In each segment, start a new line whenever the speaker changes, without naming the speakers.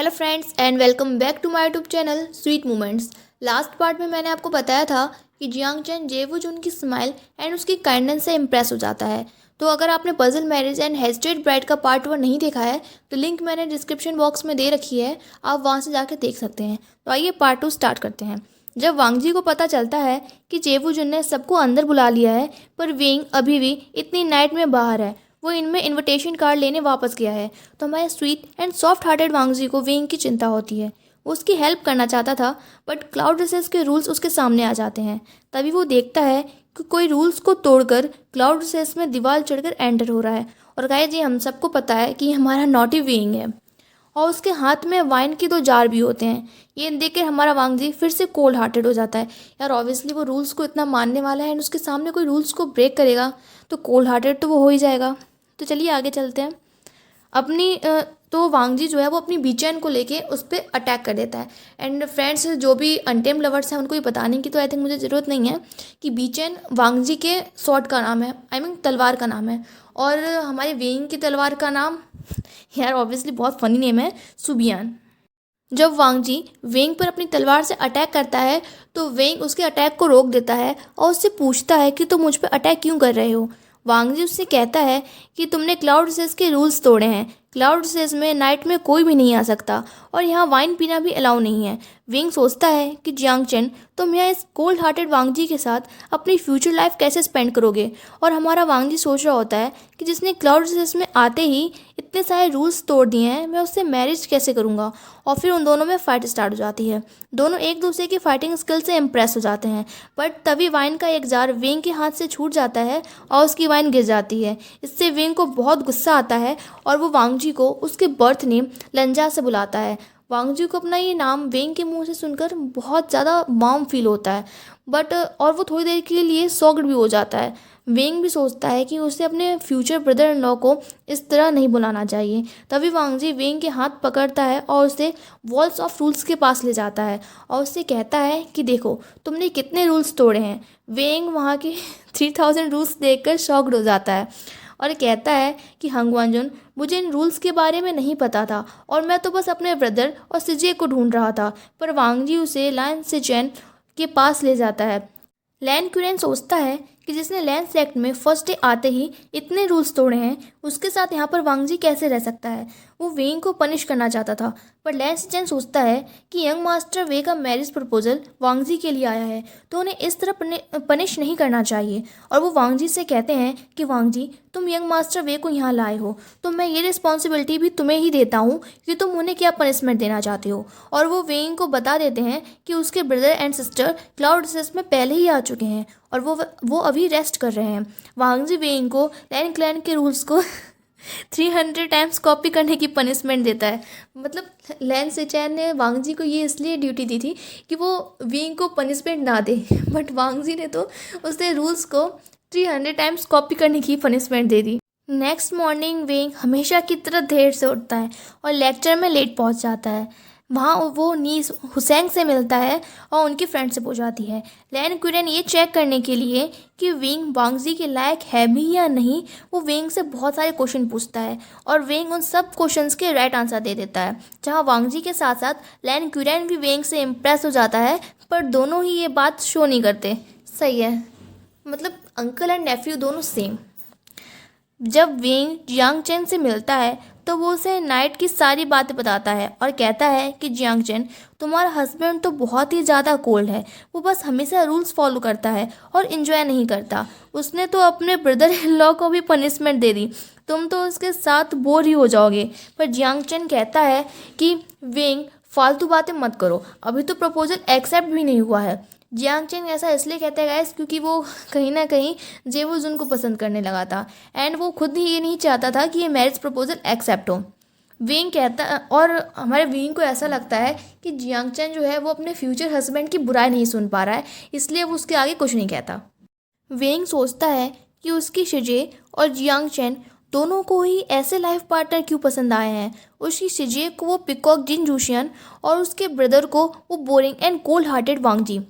Hello friends and welcome back to my YouTube channel sweet moments. Last part में मैंने आपको बताया था कि जियांग चैन जेवुजुन की स्माइल एंड उसकी काइंडनेस से इम्प्रेस हो जाता है। तो अगर आपने puzzle marriage and hesitated bride का पार्ट 1 नहीं देखा है तो लिंक मैंने डिस्क्रिप्शन बॉक्स में दे रखी है, आप वहाँ से जाकर देख सकते हैं। तो आइए पार्ट 2 स्टार्ट करते हैं। जब वांग जी को पता चलता है कि जेवुजुन ने सबको अंदर बुला लिया है पर विंग अभी भी इतनी नाइट में बाहर है, वो इनमें इनविटेशन कार्ड लेने वापस गया है, तो हमारे sweet and soft hearted Wang जी को विंग की चिंता होती है। वो उसकी हेल्प करना चाहता था बट क्लाउड रिसेस के रूल्स उसके सामने आ जाते हैं। तभी वो देखता है कि कोई रूल्स को तोड़कर क्लाउड रिसेस में दीवार चढ़कर एंटर हो रहा है। और गाइस, ये हम सबको पता है कि ये हमारा नॉटी विंग है और उसके हाथ में वाइन के 2 जार भी होते हैं। ये देख कर हमारा वांग जी फिर से कोल्ड हार्टेड हो जाता है। यार ऑब्वियसली वो रूल्स को इतना मानने वाला है एंड उसके सामने कोई रूल्स को ब्रेक करेगा तो कोल्ड हार्टेड तो वो हो ही जाएगा। तो चलिए आगे चलते हैं। तो वांग जी जो है वो अपनी बीचैन को लेके उस पर अटैक कर देता है। एंड फ्रेंड्स, जो भी अनटेम लवर्स हैं उनको ये बताने की तो आई थिंक मुझे ज़रूरत नहीं है कि बीचैन वांग जी के स्वॉर्ड का नाम है, आई मीन तलवार का नाम है। और हमारे वेंग की तलवार का नाम यार ऑब्वियसली बहुत फनी नेम है, सुबियान। जब वांग जी वेंग पर अपनी तलवार से अटैक करता है तो वेंग उसके अटैक को रोक देता है और उससे पूछता है कि तुम मुझ पर अटैक क्यों कर रहे हो। वांग जी उससे कहता है कि तुमने क्लाउड सेस के रूल्स तोड़े हैं। क्लाउड सेस में नाइट में कोई भी नहीं आ सकता और यहाँ वाइन पीना भी अलाउ नहीं है। विंग सोचता है कि जियांग चेन, तुम यहाँ इस कोल्ड हार्टेड वांग जी के साथ अपनी फ्यूचर लाइफ कैसे स्पेंड करोगे। और हमारा वांग जी सोच रहा होता है कि जिसने क्लाउड सेस में आते ही इतने सारे रूल्स तोड़ दिए हैं, मैं उससे मैरिज कैसे करूँगा। और फिर उन दोनों में फाइट स्टार्ट हो जाती है। दोनों एक दूसरे की फाइटिंग स्किल से इम्प्रेस हो जाते हैं बट तभी वाइन का एक जार विंग के हाथ से छूट जाता है और उसकी वाइन गिर जाती है। इससे विंग को बहुत गुस्सा आता है और वो वांग जी को उसके बर्थ नेम लंजा से बुलाता है। वांग जी को अपना ये नाम वेंग के मुंह से सुनकर बहुत ज़्यादा वार्म फील होता है बट और वो थोड़ी देर के लिए शॉक्ड भी हो जाता है। वेंग भी सोचता है कि उसे अपने फ्यूचर ब्रदर इन लॉ को इस तरह नहीं बुलाना चाहिए। तभी वांग जी वेंग के हाथ पकड़ता है और उसे वॉल्स ऑफ रूल्स के पास ले जाता है और उससे कहता है कि देखो तुमने कितने रूल्स तोड़े हैं। वेंग वहाँ के 3000 रूल्स देखकर शॉक्ड हो जाता है और कहता है कि हंगवांजुन, मुझे इन रूल्स के बारे में नहीं पता था और मैं तो बस अपने ब्रदर और सिजे को ढूंढ रहा था। पर वांग जी उसे लैन सिचेन के पास ले जाता है। लैन क्यूरेन सोचता है कि जिसने लैन सेक्ट में फर्स्ट डे आते ही इतने रूल्स तोड़े हैं उसके साथ यहाँ पर वांग जी कैसे रह सकता है। वो वेंग को पनिश करना चाहता था पर लैन सिचेन सोचता है कि यंग मास्टर वे का मैरिज प्रपोजल वांग जी के लिए आया है तो उन्हें इस तरह पनिश नहीं करना चाहिए। और वो वांग जी से कहते हैं कि वांग जी, तुम यंग मास्टर वे को यहाँ लाए हो तो मैं ये रिस्पॉन्सिबिलिटी भी तुम्हें ही देता हूँ कि तुम उन्हें क्या पनिशमेंट देना चाहते हो। और वो वेंग को बता देते हैं कि उसके brother and sister cloud recess में पहले ही आ चुके हैं और वो अभी रेस्ट कर रहे हैं। वांग जी वेंग को लैन क्लैन के रूल्स को 300 टाइम्स कॉपी करने की पनिशमेंट देता है। मतलब लैन सिचैन ने वांग जी को ये इसलिए ड्यूटी दी थी कि वो विंग को पनिशमेंट ना दे बट वांग जी ने तो उसने रूल्स को 300 टाइम्स कॉपी करने की पनिशमेंट दे दी। नेक्स्ट मॉर्निंग विंग हमेशा की तरह देर से उठता है और लेक्चर में लेट पहुंच जाता है। वहाँ वो नीस हुसैन से मिलता है और उनकी फ्रेंड से पूछ जाती है। लैन क्यूरेन ये चेक करने के लिए कि विंग वांग जी के लायक है भी या नहीं, वो विंग से बहुत सारे क्वेश्चन पूछता है और विंग उन सब क्वेश्चंस के राइट आंसर दे देता है। जहाँ वांग जी के साथ साथ लैन क्यूरेन भी विंग से इम्प्रेस हो जाता है पर दोनों ही ये बात शो नहीं करते। सही है, मतलब अंकल एंड नेफ्यू दोनों सेम। जब विंग जियांग चेन से मिलता है तो वो उसे नाइट की सारी बातें बताता है और कहता है कि जियांग चेन, तुम्हारा हस्बैंड तो बहुत ही ज़्यादा कोल्ड है। वो बस हमेशा रूल्स फॉलो करता है और इन्जॉय नहीं करता। उसने तो अपने ब्रदर इन लॉ को भी पनिशमेंट दे दी, तुम तो उसके साथ बोर ही हो जाओगे। पर जियांग चेन कहता है कि विंग, फालतू बातें मत करो, अभी तो प्रपोजल एक्सेप्ट भी नहीं हुआ है। जियांग चेन ऐसा इसलिए कहता है गाइस क्योंकि वो कहीं ना कहीं जेवुजुन को पसंद करने लगा था एंड वो खुद ही ये नहीं चाहता था कि ये मैरिज प्रपोजल एक्सेप्ट हो। विंग कहता और हमारे विंग को ऐसा लगता है कि जियांग चेन जो है वो अपने फ्यूचर हस्बैंड की बुराई नहीं सुन पा रहा है, इसलिए वो उसके आगे कुछ नहीं कहता। विंग सोचता है कि उसकी शिजे और जियांग चेन दोनों को ही ऐसे लाइफ पार्टनर क्यों पसंद आए हैं। उसकी शिजे को वो पिकॉक जिन जूशियन और उसके ब्रदर को वो boring and cold hearted Wang ji.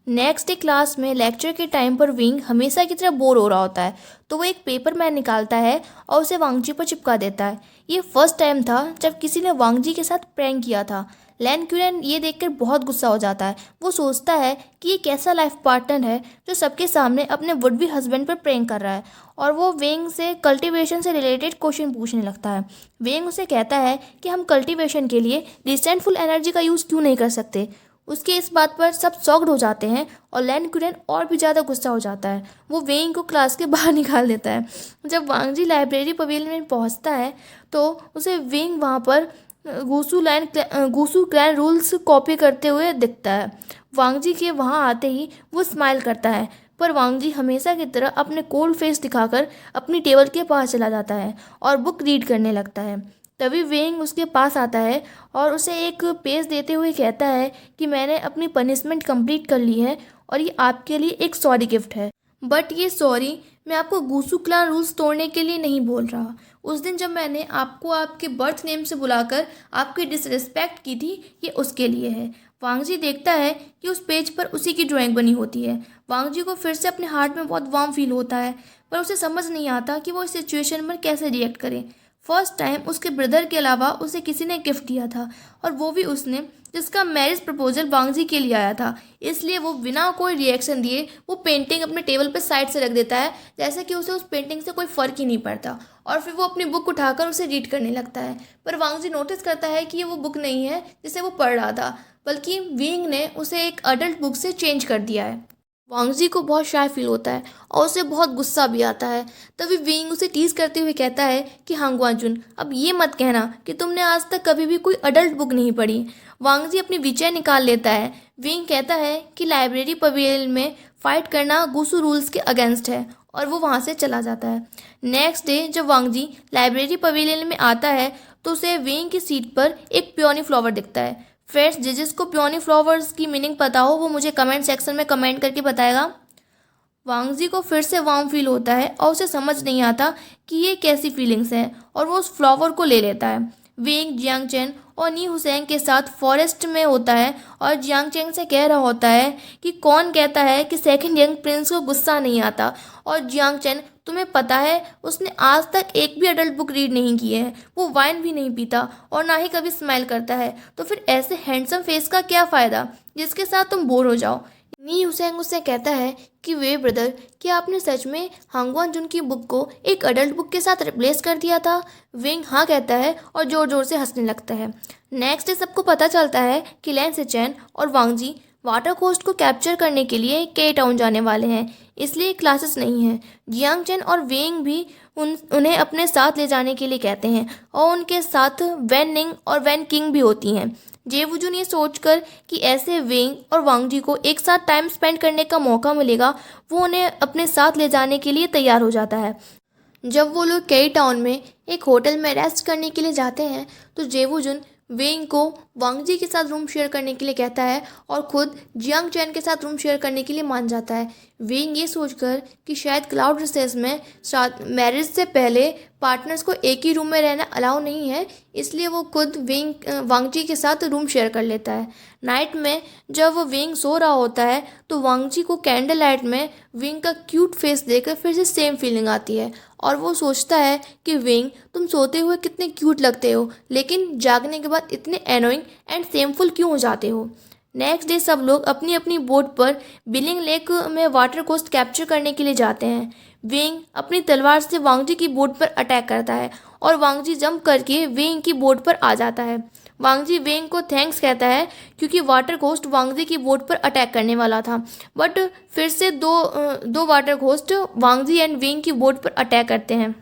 Next day class में लेक्चर के टाइम पर विंग हमेशा की तरह बोर हो रहा होता है, तो वो एक पेपर मैन निकालता है और उसे वांगजी पर चिपका देता है। ये फर्स्ट टाइम था जब किसी ने वांगजी के साथ प्रैंक किया था। लैन क्यूरेन ये देखकर बहुत गुस्सा हो जाता है। वो सोचता है कि ये कैसा लाइफ पार्टनर है जो सबके सामने अपने वुड बी हस्बैंड पर प्रैंक कर रहा है, और वो वेंग से कल्टीवेशन से रिलेटेड क्वेश्चन पूछने लगता है। वेंग उसे कहता है कि हम कल्टीवेशन के लिए रिसेंटफुल एनर्जी का यूज़ क्यों नहीं कर सकते। उसके इस बात पर सब शॉक्ड हो जाते हैं और लैन क्यूरेन और भी ज़्यादा गुस्सा हो जाता है। वो वेंग को क्लास के बाहर निकाल देता है। जब वांगजी लाइब्रेरी पवेलियन में पहुंचता है तो उसे वेंग वहां पर गूसू क्लैन रूल्स कॉपी करते हुए दिखता है। वांगजी के वहां आते ही वो स्माइल करता है, पर वांगजी हमेशा की तरह अपने कोल्ड फेस दिखाकर अपनी टेबल के पास चला जाता है और बुक रीड करने लगता है। तभी वेंग उसके पास आता है और उसे एक पेज देते हुए कहता है कि मैंने अपनी पनिशमेंट कंप्लीट कर ली है और ये आपके लिए एक सॉरी गिफ्ट है। बट ये सॉरी मैं आपको गूसू क्लान रूल्स तोड़ने के लिए नहीं बोल रहा। उस दिन जब मैंने आपको आपके बर्थ नेम से बुलाकर आपकी डिसरिस्पेक्ट की थी, ये उसके लिए है। वांगजी देखता है कि उस पेज पर उसी की ड्राइंग बनी होती है। वांगजी को फिर से अपने हार्ट में बहुत वार्म फील होता है, पर उसे समझ नहीं आता कि वो इस सिचुएशन पर कैसे रिएक्ट करे। फर्स्ट टाइम उसके ब्रदर के अलावा उसे किसी ने गिफ्ट दिया था, और वो भी उसने जिसका मैरिज प्रपोजल वांगजी के लिए आया था। इसलिए वो बिना कोई रिएक्शन दिए वो पेंटिंग अपने टेबल पर साइड से रख देता है, जैसे कि उसे उस पेंटिंग से कोई फ़र्क ही नहीं पड़ता, और फिर वो अपनी बुक उठाकर उसे रीड करने लगता है। पर वांगजी नोटिस करता है कि ये वो बुक नहीं है जिसे वो पढ़ रहा था, बल्कि विंग ने उसे एक अडल्ट बुक से चेंज कर दिया है। वांगजी को बहुत शाय फील होता है और उसे बहुत गुस्सा भी आता है। तभी विंग उसे टीज करते हुए कहता है कि हांगवाजुन, अब ये मत कहना कि तुमने आज तक कभी भी कोई अडल्ट बुक नहीं पढ़ी। वांगजी अपनी विजय निकाल लेता है। विंग कहता है कि लाइब्रेरी पवेलियन में फाइट करना गूसू रूल्स के अगेंस्ट है, और वो वहाँ से चला जाता है। नेक्स्ट डे जब वांगजी लाइब्रेरी पवेलियन में आता है तो उसे विंग की सीट पर एक पियोनी फ्लावर दिखता है। फ्रेंड्स, जिसको पियोनी फ्लावर्स की मीनिंग पता हो वो मुझे कमेंट सेक्शन में कमेंट करके बताएगा। वांगजी को फिर से वार्म फील होता है और उसे समझ नहीं आता कि ये कैसी फीलिंग्स हैं, और वो उस फ्लावर को ले लेता है। विंग जियांग चेन और नी हुसैन के साथ फॉरेस्ट में होता है और जियांग चेन से कह रहा होता है कि कौन कहता है कि सेकंड यंग प्रिंस को गुस्सा नहीं आता। और जियांग चेन, तुम्हें पता है उसने आज तक एक भी अडल्ट बुक रीड नहीं की है, वो वाइन भी नहीं पीता और ना ही कभी स्माइल करता है, तो फिर ऐसे हैंडसम फेस का क्या फ़ायदा जिसके साथ तुम बोर हो जाओ। नी हुसैन उससे कहता है कि वे ब्रदर, क्या आपने सच में हांगवान की बुक को एक अडल्ट बुक के साथ रिप्लेस कर दिया था। विंग हाँ कहता है और ज़ोर ज़ोर से हंसने लगता है। नेक्स्ट डे सबको पता चलता है कि लैन सेचैन और वांगजी वाटर कोस्ट को कैप्चर करने के लिए के टाउन जाने वाले हैं, इसलिए क्लासेस नहीं हैं। जियांग चेन और वेंग भी उन्हें अपने साथ ले जाने के लिए कहते हैं, और उनके साथ वैन निंग और वैन किंग भी होती हैं। जेवुजुन ये सोचकर कि ऐसे वेंग और वांगजी को एक साथ टाइम स्पेंड करने का मौका मिलेगा, वो उन्हें अपने साथ ले जाने के लिए तैयार हो जाता है। जब वो लोग केई टाउन में एक होटल में रेस्ट करने के लिए जाते हैं तो जेवुजुन वेंग को वांगजी के साथ रूम शेयर करने के लिए कहता है और खुद जियांग चैन के साथ रूम शेयर करने के लिए मान जाता है। वेंग ये सोचकर कि शायद क्लाउड रिसेस में मैरिज से पहले पार्टनर्स को एक ही रूम में रहना अलाउ नहीं है, इसलिए वो खुद वांगजी के साथ रूम शेयर कर लेता है। नाइट में जब वो वेंग सो रहा होता है तो वांगजी को कैंडल लाइट में वेंग का क्यूट फेस देखकर फिर से सेम फीलिंग आती है, और वो सोचता है कि वेंग, तुम सोते हुए कितने क्यूट लगते हो, लेकिन जागने के बाद इतने एनोइंग एंड सेमफुल क्यों हो जाते हो। नेक्स्ट डे सब लोग अपनी अपनी बोट पर बिलिंग लेक में वाटर कोस्ट कैप्चर करने के लिए जाते हैं। वेंग अपनी तलवार से वांगजी की बोट पर अटैक करता है और वांगजी जंप करके वेंग की बोट पर आ जाता है। वांगजी वेंग को थैंक्स कहता है क्योंकि वाटर घोस्ट वांगजी की बोट पर अटैक करने वाला था, बट फिर से दो वाटर घोस्ट वांगजी एंड वेंग की बोट पर अटैक करते हैं।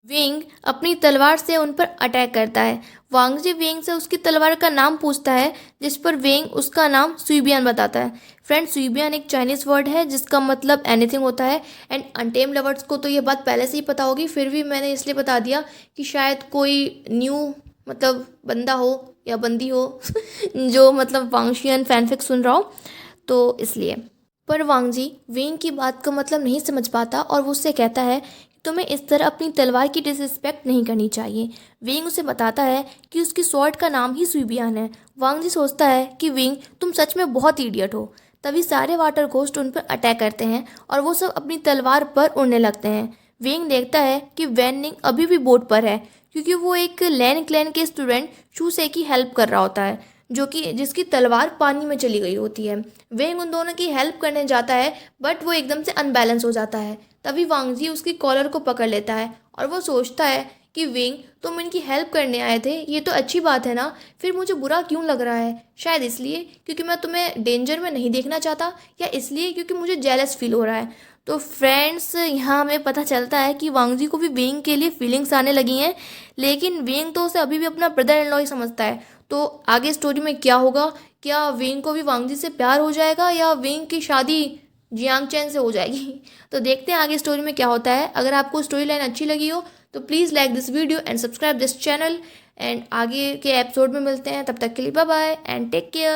वेंग अपनी तलवार से उन पर अटैक करता है। वांगजी वेंग से उसकी तलवार का नाम पूछता है, जिस पर वेंग उसका नाम सुइबियान बताता है। फ्रेंड्स, सुइबियान एक चाइनीज़ वर्ड है जिसका मतलब एनीथिंग होता है, एंड अनटेम लवर्स को तो ये बात पहले से ही पता होगी, फिर भी मैंने इसलिए बता दिया कि शायद कोई न्यू मतलब बंदा हो या बंदी हो जो मतलब वांगशियन फैनफिक सुन रहा हो, तो इसलिए। पर वांगजी वेंग की बात का मतलब नहीं समझ पाता और वो उससे कहता है तुम्हें इस तरह अपनी तलवार की डिसरिस्पेक्ट नहीं करनी चाहिए। वेंग उसे बताता है कि उसकी स्वॉर्ड का नाम ही सुइबियान है। वांगजी सोचता है कि वेंग, तुम सच में बहुत इडियट हो। तभी सारे वाटर घोस्ट उन पर अटैक करते हैं और वो सब अपनी तलवार पर उड़ने लगते हैं। विंग देखता है कि वैन निंग अभी भी बोट पर है, क्योंकि वो एक लैन क्लैन के स्टूडेंट चूसे की हेल्प कर रहा होता है, जो कि जिसकी तलवार पानी में चली गई होती है। वेंग उन दोनों की हेल्प करने जाता है, बट वो एकदम से अनबैलेंस हो जाता है। तभी वांगजी उसकी कॉलर को पकड़ लेता है और वो सोचता है कि वेंग, तुम इनकी हेल्प करने आए थे, ये तो अच्छी बात है ना, फिर मुझे बुरा क्यों लग रहा है? शायद इसलिए क्योंकि मैं तुम्हें डेंजर में नहीं देखना चाहता, या इसलिए क्योंकि मुझे जेलस फील हो रहा है। तो फ्रेंड्स, यहाँ हमें पता चलता है कि वांगजी को भी वेंग के लिए फीलिंग्स आने लगी हैं, लेकिन वेंग तो उसे अभी भी अपना ब्रदर इन लॉ ही समझता है। तो आगे स्टोरी में क्या होगा? क्या वेंग को भी वांगजी से प्यार हो जाएगा, या वेंग की शादी जियांग चैन से हो जाएगी? तो देखते हैं आगे स्टोरी में क्या होता है। अगर आपको स्टोरी लाइन अच्छी लगी हो तो please like this video and subscribe this channel, and आगे के एपिसोड में मिलते हैं। तब तक के लिए bye bye and take care.